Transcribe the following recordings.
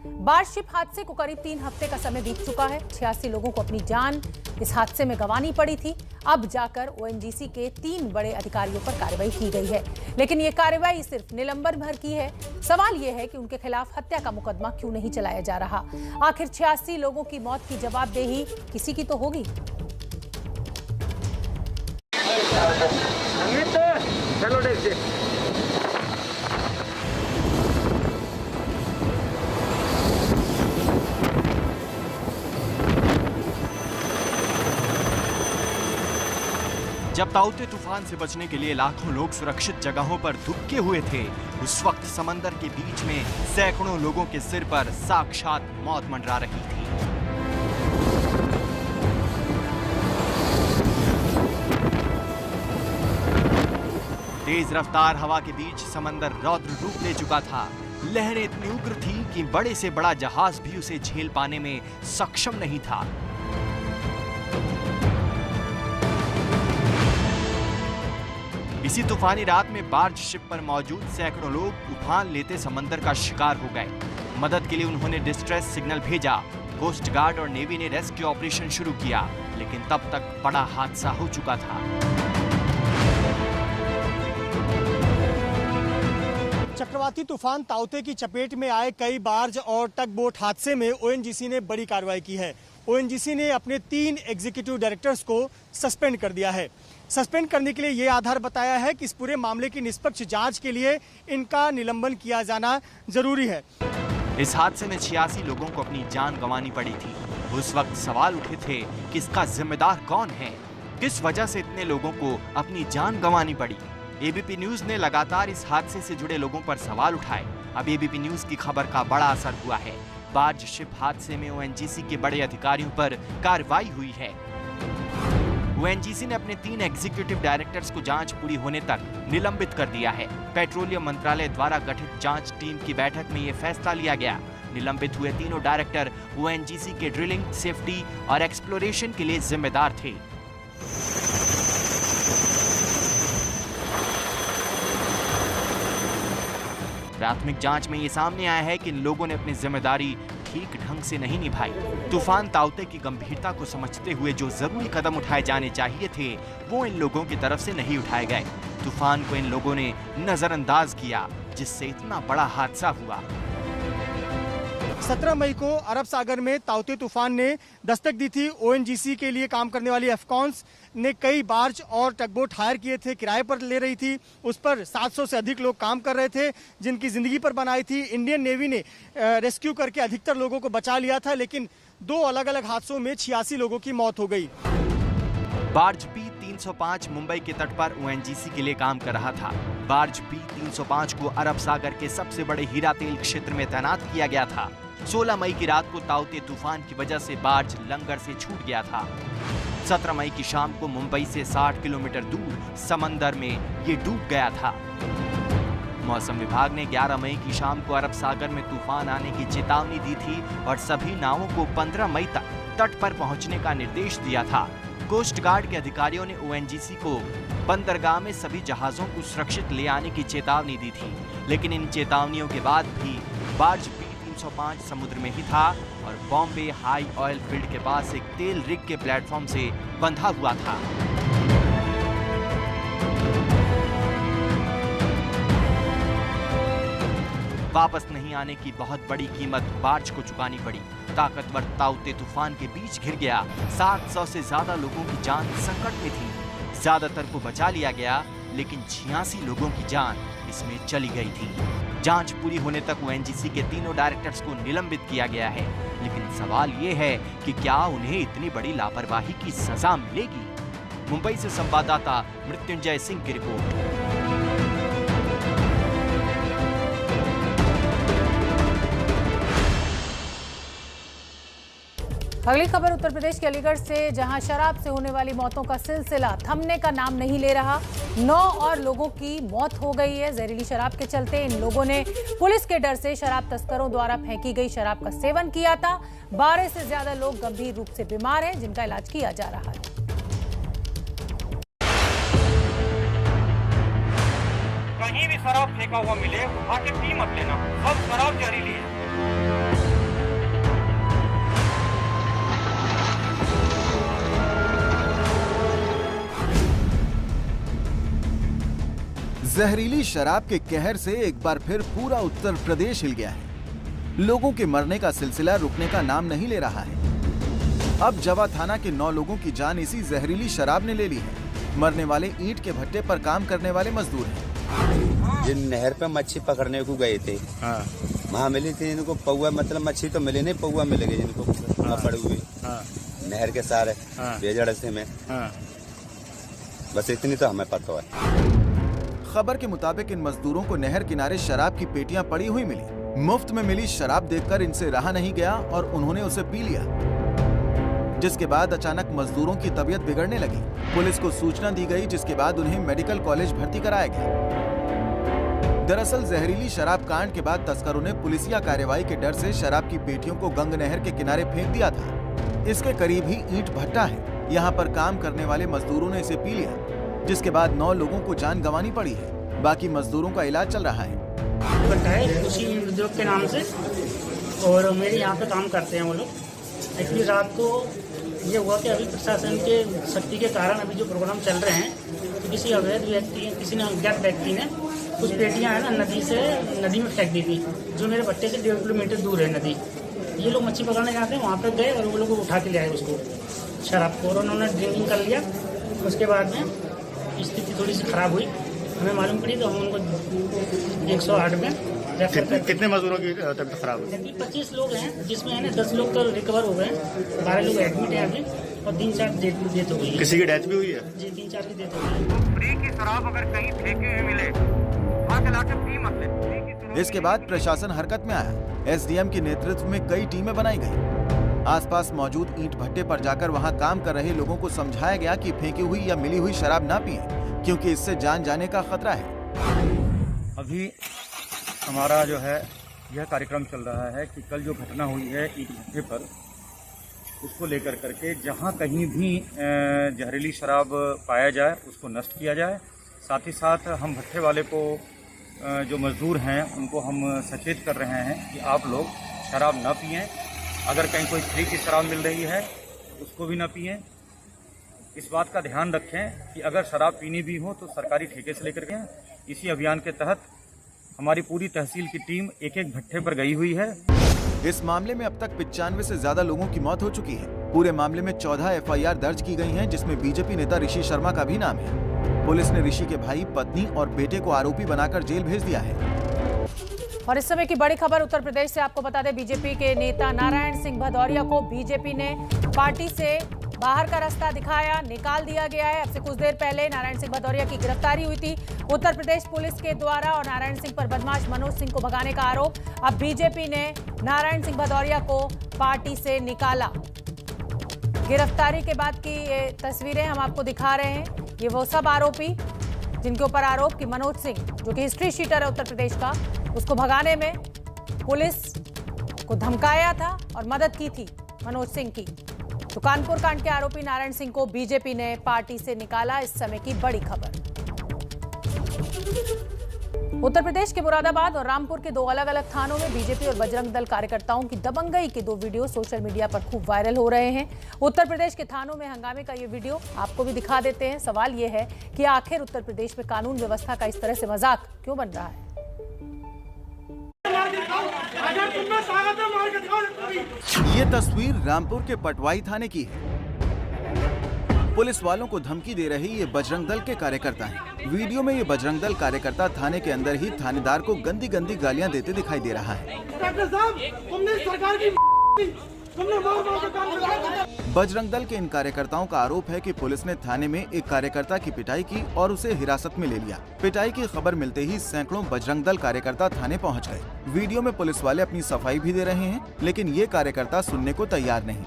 बारशिप हादसे को करीब 3 हफ्ते का समय बीत चुका है। 86 लोगों को अपनी जान इस हादसे में गंवानी पड़ी थी। अब जाकर ओएनजीसी के 3 बड़े अधिकारियों पर कार्रवाई की गई है, लेकिन ये कार्रवाई सिर्फ निलंबन भर की है। सवाल यह है कि उनके खिलाफ हत्या का मुकदमा क्यों नहीं चलाया जा रहा। आखिर 86 लोगों की मौत की जवाबदेही किसी की तो होगी। जब ताउते तूफान से बचने के लिए लाखों लोग सुरक्षित जगहों पर दुबके हुए थे, उस वक्त समंदर के बीच में सैकड़ों लोगों के सिर पर साक्षात मौत मंडरा रही थी। तेज रफ्तार हवा के बीच समंदर रौद्र रूप ले चुका था। लहरें इतनी उग्र थी कि बड़े से बड़ा जहाज भी उसे झेल पाने में सक्षम नहीं था। इसी तूफानी रात में बार्ज शिप पर मौजूद सैकड़ों लोग उफान लेते समंदर का शिकार हो गए। मदद के लिए उन्होंने डिस्ट्रेस सिग्नल भेजा। कोस्ट गार्ड और नेवी ने रेस्क्यू ऑपरेशन शुरू किया, लेकिन तब तक बड़ा हादसा हो चुका था। चक्रवाती तूफान ताउते की चपेट में आए कई बार्ज और टग बोट हादसे में ओएनजीसी ने बड़ी कार्रवाई की है। ओएनजीसी ने अपने 3 एग्जीक्यूटिव डायरेक्टर्स को सस्पेंड कर दिया है। सस्पेंड करने के लिए ये आधार बताया है कि इस पूरे मामले की निष्पक्ष जांच के लिए इनका निलंबन किया जाना जरूरी है। इस हादसे में 86 लोगों को अपनी जान गंवानी पड़ी थी। उस वक्त सवाल उठे थे कि इसका जिम्मेदार कौन है, किस वजह से इतने लोगों को अपनी जान गंवानी पड़ी। एबीपी न्यूज ने लगातार इस हादसे से जुड़े लोगों पर सवाल उठाए। अब एबीपी न्यूज की खबर का बड़ा असर हुआ है। बार्ज शिप हादसे में ओएनजीसी के बड़े अधिकारियों पर कार्रवाई हुई है। ओएनजीसी ने अपने 3 एग्जीक्यूटिव डायरेक्टर्स को जांच पूरी होने तक निलंबित कर दिया है। पेट्रोलियम मंत्रालय द्वारा गठित जांच टीम की बैठक में यह फैसला लिया गया। निलंबित हुए तीनों डायरेक्टर ओएनजीसी के ड्रिलिंग, सेफ्टी और एक्सप्लोरेशन के लिए जिम्मेदार थे। प्राथमिक जांच में ये सामने आया है कि इन लोगों ने अपनी जिम्मेदारी ठीक ढंग से नहीं निभाई। तूफान ताउते की गंभीरता को समझते हुए जो जरूरी कदम उठाए जाने चाहिए थे, वो इन लोगों की तरफ से नहीं उठाए गए। तूफान को इन लोगों ने नजरअंदाज किया, जिससे इतना बड़ा हादसा हुआ। 17 मई को अरब सागर में ताउते तूफान ने दस्तक दी थी। ओएनजीसी के लिए काम करने वाली एफकॉन्स ने कई बार्ज और टगबोट हायर किए थे, किराए पर ले रही थी। उस पर 700 से अधिक लोग काम कर रहे थे, जिनकी जिंदगी पर बनाई थी। इंडियन नेवी ने रेस्क्यू करके अधिकतर लोगों को बचा लिया था, लेकिन 2 अलग अलग हादसों में 86 लोगों की मौत हो गई। बार्ज P305 मुंबई के तट पर ओएनजीसी के लिए काम कर रहा था। बार्ज P305 को अरब सागर के सबसे बड़े हीरा तेल क्षेत्र में तैनात किया गया था। 16 मई की रात को ताउते तूफान की वजह से बार्ज लंगर से छूट गया था। 17 मई की शाम को मुंबई से 60 किलोमीटर दूर समंदर में ये डूब गया था। मौसम विभाग ने 11 मई की शाम को अरब सागर में तूफान आने की चेतावनी दी थी और सभी नावों को 15 मई तक तट पर पहुंचने का निर्देश दिया था। कोस्ट गार्ड के अधिकारियों ने ओएनजीसी को बंदरगाह में सभी जहाजों को सुरक्षित ले आने की चेतावनी दी थी, लेकिन इन चेतावनियों के बाद भी बार्ज P305 समुद्र में ही था और बॉम्बे हाई ऑयल फील्ड के पास एक तेल रिग के प्लेटफॉर्म से बंधा हुआ था। वापस नहीं आने की बहुत बड़ी कीमत बार्ज को चुकानी पड़ी। ताकतवर ताउते तूफान के बीच घिर गया। 700 से ज्यादा लोगों की जान संकट में थी। ज्यादातर को बचा लिया गया, लेकिन 86 लोगों की जान इसमें चली गई थी। जांच पूरी होने तक ओएनजीसी के तीनों डायरेक्टर्स को निलंबित किया गया है, लेकिन सवाल ये है कि क्या उन्हें इतनी बड़ी लापरवाही की सजा मिलेगी? मुंबई से संवाददाता मृत्युंजय सिंह की रिपोर्ट। अगली खबर उत्तर प्रदेश के अलीगढ़ से, जहां शराब से होने वाली मौतों का सिलसिला थमने का नाम नहीं ले रहा। 9 और लोगों की मौत हो गई है। जहरीली शराब के चलते इन लोगों ने पुलिस के डर से शराब तस्करों द्वारा फेंकी गई शराब का सेवन किया था। 12 से ज्यादा लोग गंभीर रूप से बीमार हैं, जिनका इलाज किया जा रहा है। कहीं भी शराब फेंका हुआ मिले, उठा के पी मत लेना। सब शराब जहरीली है। जहरीली शराब के कहर से एक बार फिर पूरा उत्तर प्रदेश हिल गया है। लोगों के मरने का सिलसिला रुकने का नाम नहीं ले रहा है। अब जवा थाना के 9 लोगों की जान इसी जहरीली शराब ने ले ली है। मरने वाले ईंट के भट्टे पर काम करने वाले मजदूर हैं। जिन नहर पे मच्छी पकड़ने को गए थे, वहाँ मिली थी इनको पौवा, मतलब मच्छी तो मिले नहीं, पौवा मिल गए जिनको पकड़े हुए नहर के सारे बेजड़ से में। बस इतनी तो हमें पता है। खबर के मुताबिक इन मजदूरों को नहर किनारे शराब की पेटियां पड़ी हुई मिली। मुफ्त में मिली शराब देखकर इनसे रहा नहीं गया और उन्होंने उसे पी लिया, जिसके बाद अचानक मजदूरों की तबीयत बिगड़ने लगी। पुलिस को सूचना दी गई, जिसके बाद उन्हें मेडिकल कॉलेज भर्ती कराया गया। दरअसल जहरीली शराब कांड के बाद तस्करों ने पुलिसिया कार्रवाई के डर से शराब की पेटियों को गंग नहर के किनारे फेंक दिया था। इसके करीब ही ईंट भट्टा है। यहाँ पर काम करने वाले मजदूरों ने इसे पी लिया, जिसके बाद 9 लोगों को जान गंवानी पड़ी है। बाकी मजदूरों का इलाज चल रहा है। उसी उद्योग के नाम से, और मेरे यहाँ पे काम करते हैं वो लोग। एक्चुअली रात को ये हुआ कि अभी प्रशासन के शक्ति के कारण अभी जो प्रोग्राम चल रहे हैं, तो किसी अवैध व्यक्ति, किसी ने अज्ञात व्यक्ति ने कुछ पेटियां है ना नदी में फेंक दी थी, जो मेरे भट्टे से 1.5 किलोमीटर दूर है नदी। ये लोग मच्छी पकड़ने जाते हैं, वहाँ पर गए और वो लोग उठा के ले आए उसको, शराब को, और उन्होंने ड्रिंकिंग कर लिया। उसके बाद में स्थिति थोड़ी सी खराब हुई, हमें मालूम पड़ी तो हम उनको 108 में रेफर कर। कितने मजदूरों की तबीयत खराब हुई? 25 लोग हैं, जिसमें है ना 10 लोग तो रिकवर हो गए, 12 लोग एडमिट हैं अभी, और 3-4 डेथ हो गई है। किसी की डेथ भी हुई है? जी, 3-4 की डेथ हो गई है। फ्री की शराब अगर कहीं फेंकी हुई मिले, वहाँ चला के पी मत ले। इसके बाद प्रशासन हरकत में आया। एसडीएम के नेतृत्व में कई टीमें बनाई गई। आसपास मौजूद ईंट भट्टे पर जाकर वहां काम कर रहे लोगों को समझाया गया कि फेंकी हुई या मिली हुई शराब ना पिए, क्योंकि इससे जान जाने का खतरा है। अभी हमारा जो है यह कार्यक्रम चल रहा है कि कल जो घटना हुई है ईंट भट्टे पर, उसको लेकर करके जहां कहीं भी जहरीली शराब पाया जाए उसको नष्ट किया जाए। साथ ही साथ हम भट्टे वाले को, जो मजदूर हैं, उनको हम सचेत कर रहे हैं कि आप लोग शराब न पिएं। अगर कहीं कोई फ्री की शराब मिल रही है उसको भी न पिएं। इस बात का ध्यान रखें कि अगर शराब पीनी भी हो तो सरकारी ठेके से लेकर के। इसी अभियान के तहत हमारी पूरी तहसील की टीम एक भट्टे पर गई हुई है। इस मामले में अब तक 95 से ज्यादा लोगों की मौत हो चुकी है। पूरे मामले में 14 FIR दर्ज की गई हैं, जिसमें बीजेपी नेता ऋषि शर्मा का भी नाम है। पुलिस ने ऋषि के भाई, पत्नी और बेटे को आरोपी बनाकर जेल भेज दिया है। और इस समय की बड़ी खबर उत्तर प्रदेश से आपको बता दें, बीजेपी के नेता नारायण सिंह भदौरिया को बीजेपी ने पार्टी से बाहर का रास्ता दिखाया, निकाल दिया गया है। अब से कुछ देर पहले नारायण सिंह भदौरिया की गिरफ्तारी हुई थी उत्तर प्रदेश पुलिस के द्वारा, और नारायण सिंह पर बदमाश मनोज सिंह को भगाने का आरोप। अब बीजेपी ने नारायण सिंह भदौरिया को पार्टी से निकाला। गिरफ्तारी के बाद की ये तस्वीरें हम आपको दिखा रहे हैं। ये वो सब आरोपी जिनके ऊपर आरोप कि मनोज सिंह, जो कि हिस्ट्री शीटर है उत्तर प्रदेश का, उसको भगाने में पुलिस को धमकाया था और मदद की थी मनोज सिंह की। तो कानपुर कांड के आरोपी नारायण सिंह को बीजेपी ने पार्टी से निकाला। इस समय की बड़ी खबर। उत्तर प्रदेश के मुरादाबाद और रामपुर के 2 अलग-अलग थानों में बीजेपी और बजरंग दल कार्यकर्ताओं की दबंगई के 2 वीडियो सोशल मीडिया पर खूब वायरल हो रहे हैं। उत्तर प्रदेश के थानों में हंगामे का ये वीडियो आपको भी दिखा देते हैं। सवाल ये है कि आखिर उत्तर प्रदेश में कानून व्यवस्था का इस तरह से मजाक क्यों बन रहा है। ये तस्वीर रामपुर के पटवाई थाने की है। पुलिस वालों को धमकी दे रहे ये बजरंग दल के कार्यकर्ता हैं। वीडियो में ये बजरंग दल कार्यकर्ता थाने के अंदर ही थानेदार को गंदी गंदी गालियां देते दिखाई दे रहा है। बजरंग दल के इन कार्यकर्ताओं का आरोप है कि पुलिस ने थाने में एक कार्यकर्ता की पिटाई की और उसे हिरासत में ले लिया। पिटाई की खबर मिलते ही सैकड़ों बजरंग दल कार्यकर्ता थाने पहुंच गए। वीडियो में पुलिस वाले अपनी सफाई भी दे रहे हैं, लेकिन ये कार्यकर्ता सुनने को तैयार नहीं।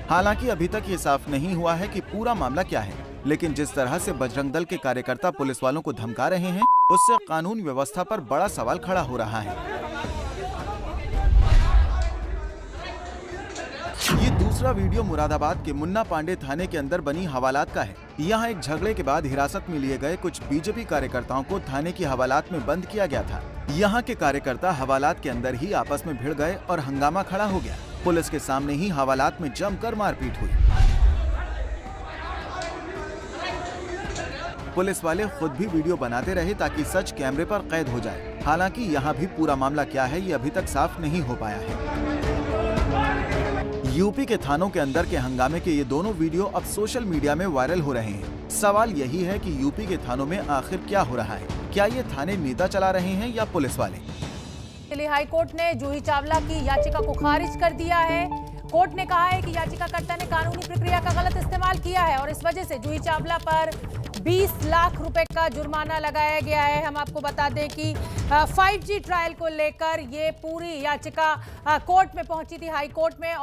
हालांकि अभी तक ये साफ नहीं हुआ है कि पूरा मामला क्या है, लेकिन जिस तरह से बजरंग दल के कार्यकर्ता पुलिस वालों को धमका रहे हैं, उससे कानून व्यवस्था पर बड़ा सवाल खड़ा हो रहा है। ये दूसरा वीडियो मुरादाबाद के मुन्ना पांडे थाने के अंदर बनी हवालात का है। यहाँ एक झगड़े के बाद हिरासत में लिए गए कुछ बीजेपी कार्यकर्ताओं को थाने की हवालात में बंद किया गया था। यहाँ के कार्यकर्ता हवालात के अंदर ही आपस में भिड़ गए और हंगामा खड़ा हो गया। पुलिस के सामने ही हवालात में जमकर मारपीट हुई। पुलिस वाले खुद भी वीडियो बनाते रहे ताकि सच कैमरे पर कैद हो जाए। हालांकि यहाँ भी पूरा मामला क्या है ये अभी तक साफ नहीं हो पाया है। यूपी के थानों के अंदर के हंगामे के ये दोनों वीडियो अब सोशल मीडिया में वायरल हो रहे हैं। सवाल यही है कि यूपी के थानों में आखिर क्या हो रहा है? क्या ये थाने नेता चला रहे हैं या पुलिस वाले? दिल्ली हाई कोर्ट ने जूही चावला की याचिका को खारिज कर दिया है। कोर्ट ने कहा है कि याचिकाकर्ता ने कानूनी प्रक्रिया का गलत इस्तेमाल किया है और इस वजह से जूही चावला पर 20 लाख रुपए का जुर्माना लगाया गया है। हम आपको बता दें कि 5G ट्रायल को लेकर ये पूरी याचिका कोर्ट में पहुंची थी, हाई कोर्ट में।